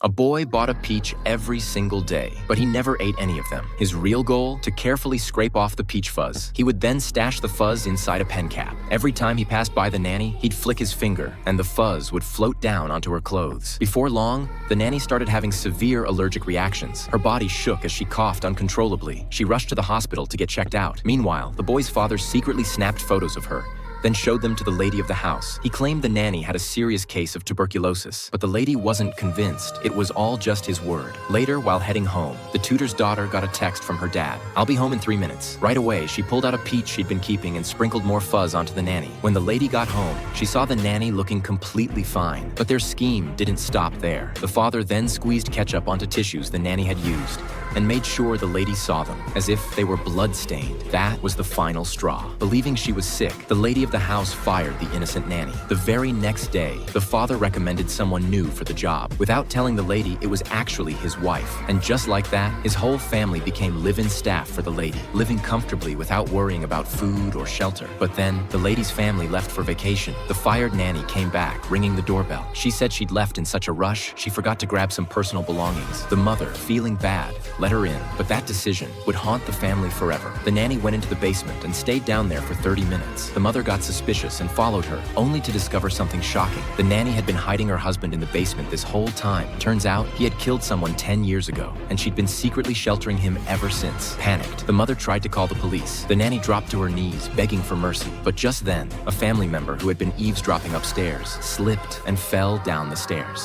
A boy bought a peach every single day, but he never ate any of them. His real goal? To carefully scrape off the peach fuzz. He would then stash the fuzz inside a pen cap. Every time he passed by the nanny, he'd flick his finger, and the fuzz would float down onto her clothes. Before long, the nanny started having severe allergic reactions. Her body shook as she coughed uncontrollably. She rushed to the hospital to get checked out. Meanwhile, the boy's father secretly snapped photos of her, then showed them to the lady of the house. He claimed the nanny had a serious case of tuberculosis, but the lady wasn't convinced. It was all just his word. Later, while heading home, the tutor's daughter got a text from her dad. "I'll be home in 3 minutes." Right away, she pulled out a peach she'd been keeping and sprinkled more fuzz onto the nanny. When the lady got home, she saw the nanny looking completely fine, but their scheme didn't stop there. The father then squeezed ketchup onto tissues the nanny had used and made sure the lady saw them, as if they were blood-stained. That was the final straw. Believing she was sick, the lady of the house fired the innocent nanny. The very next day, the father recommended someone new for the job. Without telling the lady it was actually his wife. And just like that, his whole family became live-in staff for the lady, living comfortably without worrying about food or shelter. But then, the lady's family left for vacation. The fired nanny came back, ringing the doorbell. She said she'd left in such a rush, she forgot to grab some personal belongings. The mother, feeling bad, let her in, but that decision would haunt the family forever. The nanny went into the basement and stayed down there for 30 minutes. The mother got suspicious and followed her, only to discover something shocking. The nanny had been hiding her husband in the basement this whole time. Turns out, he had killed someone 10 years ago, and she'd been secretly sheltering him ever since. Panicked, the mother tried to call the police. The nanny dropped to her knees, begging for mercy. But just then, a family member who had been eavesdropping upstairs slipped and fell down the stairs.